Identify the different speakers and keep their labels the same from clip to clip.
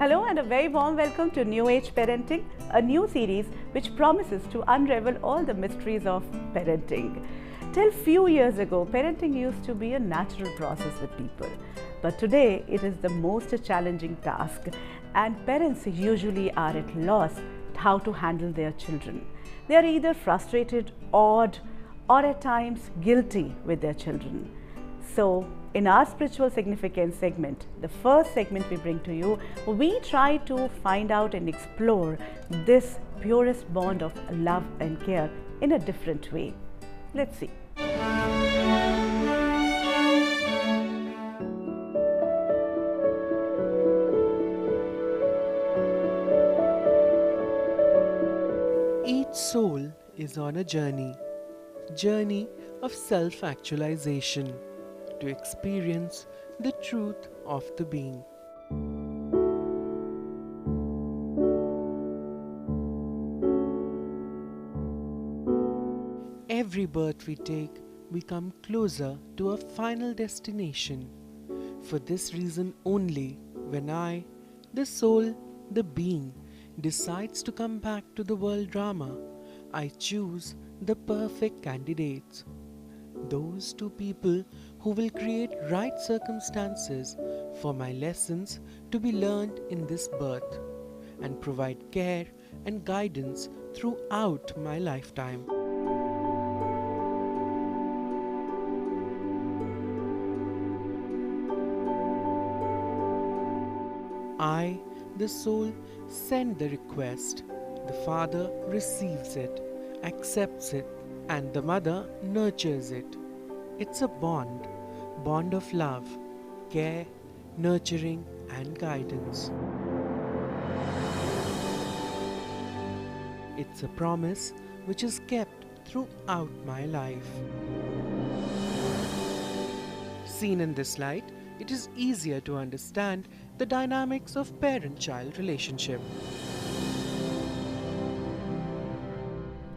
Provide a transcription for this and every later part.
Speaker 1: Hello and a very warm welcome to New Age Parenting, a new series which promises to unravel all the mysteries of parenting. Till few years ago, parenting used to be a natural process with people. But today, it is the most challenging task, and parents usually are at loss how to handle their children. They are either frustrated, awed, or at times guilty with their children. So, in our spiritual significance segment, the first segment we bring to you, we try to find out and explore this purest bond of love and care in a different way. Let's see.
Speaker 2: Each soul is on a journey of self-actualization to experience the truth of the being. Every birth we take, we come closer to a final destination. For this reason only, when I, the soul, the being, decides to come back to the world drama, I choose the perfect candidates. Those two people who will create right circumstances for my lessons to be learned in this birth and provide care and guidance throughout my lifetime. I, the soul, send the request. The father receives it, accepts it, and the mother nurtures it. It's a bond of love, care, nurturing, and guidance. It's a promise which is kept throughout my life. Seen in this light, it is easier to understand the dynamics of parent-child relationship.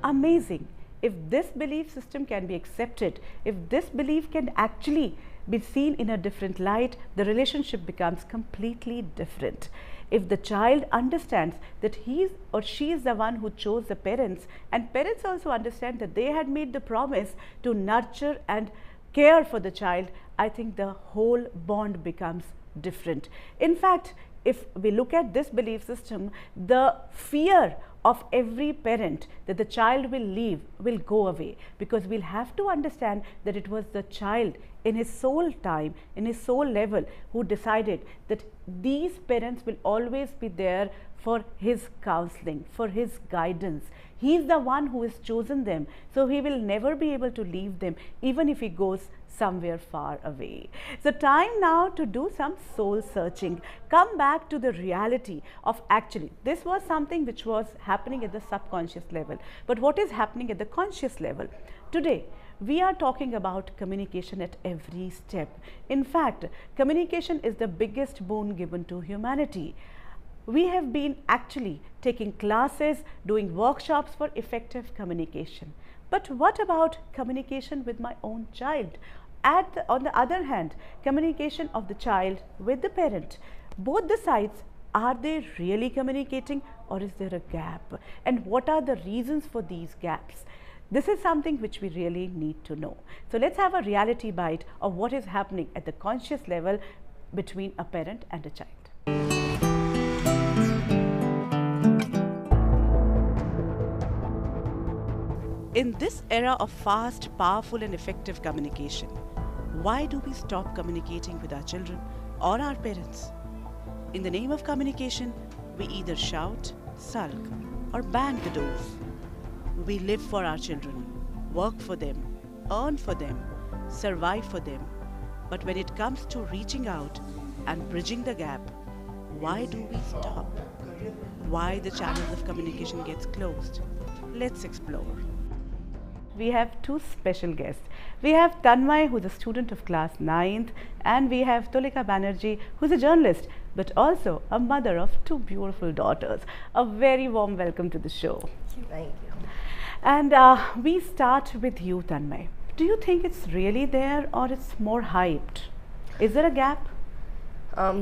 Speaker 1: Amazing. If this belief system can be accepted, if this belief can actually be seen in a different light, the relationship becomes completely different. If the child understands that he or she is the one who chose the parents, and parents also understand that they had made the promise to nurture and care for the child, I think the whole bond becomes different. In fact, if we look at this belief system, the fear of every parent that the child will leave will go away, because we'll have to understand that it was the child in his soul time, in his soul level, who decided that these parents will always be there for his counseling, for his guidance. He's the one who has chosen them, so he will never be able to leave them even if he goes somewhere far away. So time now to do some soul searching, come back to the reality of actually this was something which was happening at the subconscious level, but what is happening at the conscious level? Today we are talking about communication at every step. In fact, communication is the biggest boon given to humanity. We have been actually taking classes, doing workshops for effective communication. But what about communication with my own child? On the other hand, communication of the child with the parent. Both the sides, are they really communicating, or is there a gap? And what are the reasons for these gaps? This is something which we really need to know. So let's have a reality bite of what is happening at the conscious level between a parent and a child. In this era of fast, powerful and effective communication, why do we stop communicating with our children or our parents? In the name of communication, we either shout, sulk, or bang the doors. We live for our children, work for them, earn for them, survive for them. But when it comes to reaching out and bridging the gap, why do we stop? Why the channels of communication gets closed? Let's explore. We have two special guests. We have Tanmay, who's a student of class 9th, and we have Tulika Banerjee, who's a journalist, but also a mother of two beautiful daughters. A very warm welcome to the show.
Speaker 3: Thank you.
Speaker 1: And we start with you, Tanmay. Do you think it's really there, or it's more hyped? Is there a gap?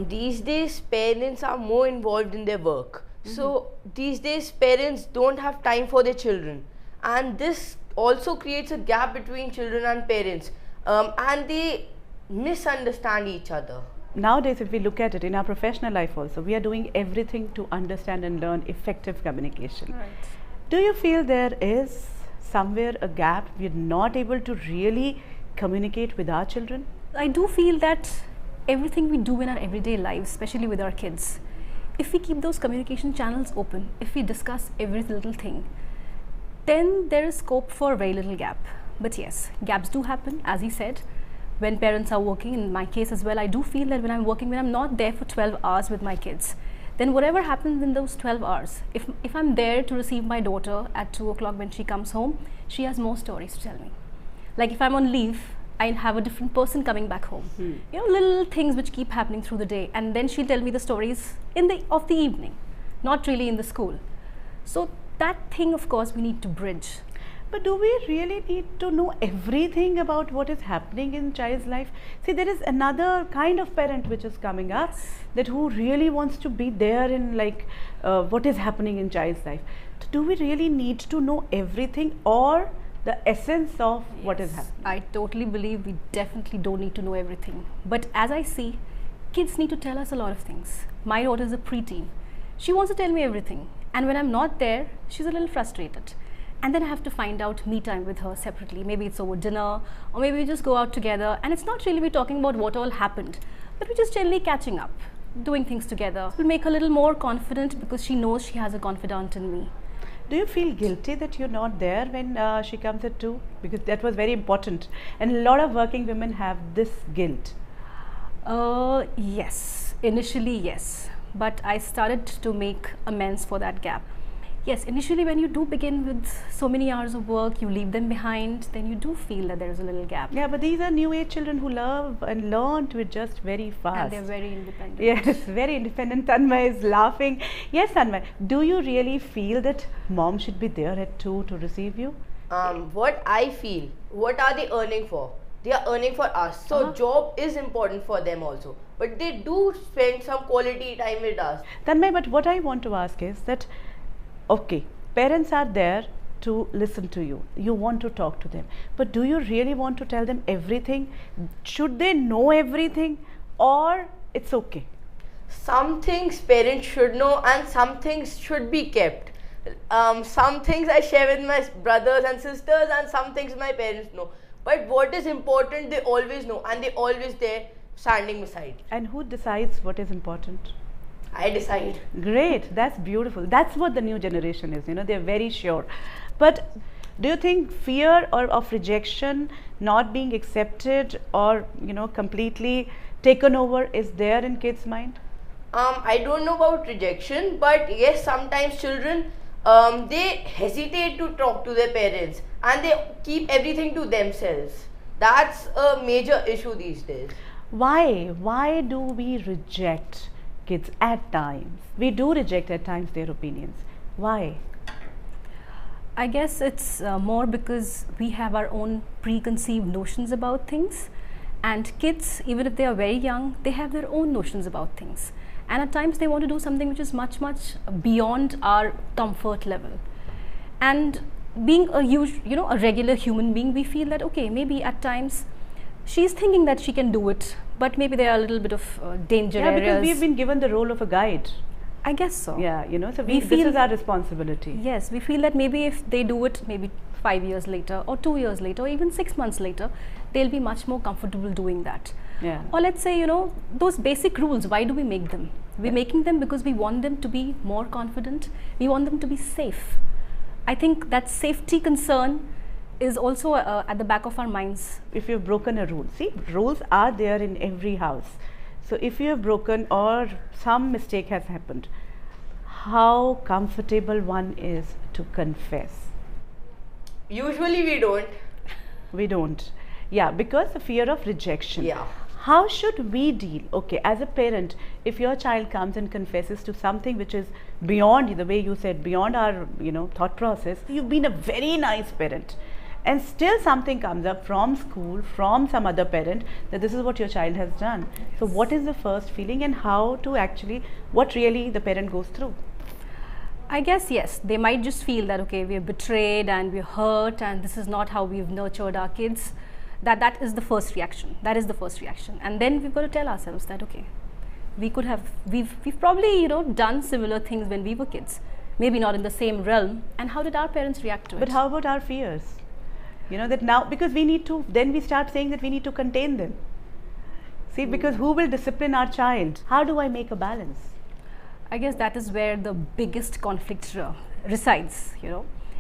Speaker 3: These days parents are more involved in their work. So these days parents don't have time for their children, and this also creates a gap between children and parents, and they misunderstand each other.
Speaker 1: Nowadays, if we look at it in our professional life also, we are doing everything to understand and learn effective communication.
Speaker 4: Right.
Speaker 1: Do you feel there is somewhere a gap? We're not able to really communicate with our children?
Speaker 4: I do feel that everything we do in our everyday lives, especially with our kids, if we keep those communication channels open, if we discuss every little thing, then there is scope for very little gap. But yes, gaps do happen, as he said, when parents are working. In my case as well, I do feel that when I'm working, when I'm not there for 12 hours with my kids, then whatever happens in those 12 hours, if I'm there to receive my daughter at 2 o'clock when she comes home, she has more stories to tell me. Like if I'm on leave, I have a different person coming back home. You know, little things which keep happening through the day, and then she'll tell me the stories of the evening, not really in the school. So that thing, of course, we need to bridge.
Speaker 1: But do we really need to know everything about what is happening in child's life? See, there is another kind of parent which is coming up, that who really wants to be there in like what is happening in child's life. So do we really need to know everything, or the essence of what is happening?
Speaker 4: I totally believe we definitely don't need to know everything. But as I see, kids need to tell us a lot of things. My daughter is a preteen. She wants to tell me everything. And when I'm not there, she's a little frustrated. And then I have to find out me time with her separately. Maybe it's over dinner, or maybe we just go out together. And it's not really we're talking about what all happened, but we're just generally catching up, doing things together. It'll make her a little more confident because she knows she has a confidant in me.
Speaker 1: Do you feel guilty that you're not there when she comes at 2? Because that was very important. And a lot of working women have this guilt.
Speaker 4: Yes, initially yes. But I started to make amends for that gap. Yes, initially when you do begin with so many hours of work, you leave them behind, then you do feel that there is a little gap.
Speaker 1: Yeah, but these are new age children who love and learn to adjust very fast.
Speaker 4: And they're very independent.
Speaker 1: Yes, very independent. Tanmay is laughing. Yes, Tanmay, do you really feel that mom should be there at 2 to receive you?
Speaker 3: What I feel, what are they earning for? They are earning for us. So job is important for them also. But they do spend some quality time with us.
Speaker 1: Tanmay, but what I want to ask is that, okay, parents are there to listen to you. You want to talk to them. But do you really want to tell them everything? Should they know everything, or it's okay?
Speaker 3: Some things parents should know, and some things should be kept. Some things I share with my brothers and sisters, and some things my parents know. But what is important, they always know, and they always there standing beside.
Speaker 1: And who decides what is important?
Speaker 3: I decide.
Speaker 1: Great, that's beautiful. That's what the new generation is, you know, they're very sure. But do you think fear of rejection, not being accepted, or, you know, completely taken over is there in kids' mind?
Speaker 3: I don't know about rejection, but yes, sometimes children, they hesitate to talk to their parents, and they keep everything to themselves. That's a major issue these days.
Speaker 1: Why? Why do we reject kids at times? We do reject at times their opinions. Why?
Speaker 4: I guess it's more because we have our own preconceived notions about things, and kids, even if they are very young, they have their own notions about things, and at times they want to do something which is much beyond our comfort level. And being a regular human being, we feel that okay, maybe at times she's thinking that she can do it, but maybe there are a little bit of danger areas.
Speaker 1: Yeah, because we've been given the role of a guide.
Speaker 4: I guess so.
Speaker 1: Yeah, you know, so this is our responsibility.
Speaker 4: Yes, we feel that maybe if they do it, maybe 5 years later, or 2 years later, or even 6 months later, they'll be much more comfortable doing that.
Speaker 1: Yeah.
Speaker 4: Or let's say, you know, those basic rules, why do we make them? We're making them because we want them to be more confident. We want them to be safe. I think that safety concern is also at the back of our minds.
Speaker 1: If you've broken a rule, see, rules are there in every house. So if you have broken or some mistake has happened, how comfortable one is to confess?
Speaker 3: Usually we don't.
Speaker 1: We don't. Yeah, because the fear of rejection.
Speaker 3: Yeah.
Speaker 1: How should we deal? Okay, as a parent, if your child comes and confesses to something which is beyond, the way you said, beyond our, thought process, you've been a very nice parent, and still something comes up from school, from some other parent, that this is what your child has done. So what is the first feeling, and how to actually, what really the parent goes through?
Speaker 4: I guess yes, they might just feel that okay, we're betrayed and we're hurt and this is not how we've nurtured our kids. That is the first reaction. That is the first reaction. And then we've got to tell ourselves that okay, we've probably done similar things when we were kids. Maybe not in the same realm. And how did our parents react to it?
Speaker 1: But how about our fears? That now, because we need to, then we start saying that we need to contain them. See, because who will discipline our child? How do I make a balance?
Speaker 4: I guess that is where the biggest conflict resides,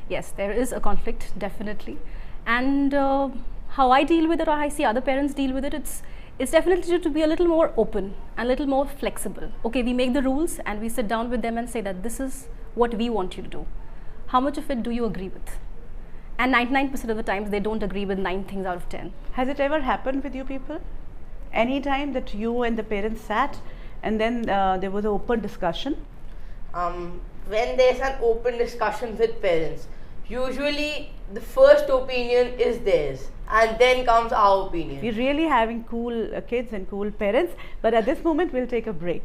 Speaker 4: Yes, there is a conflict, definitely. And how I deal with it, or I see other parents deal with it, it's definitely to be a little more open and a little more flexible. Okay, we make the rules and we sit down with them and say that this is what we want you to do. How much of it do you agree with? And 99% of the times they don't agree with 9 things out of 10.
Speaker 1: Has it ever happened with you people? Any time that you and the parents sat and then there was an open discussion?
Speaker 3: When there's an open discussion with parents, usually the first opinion is theirs and then comes our opinion.
Speaker 1: We're really having cool kids and cool parents, but at this moment we'll take a break.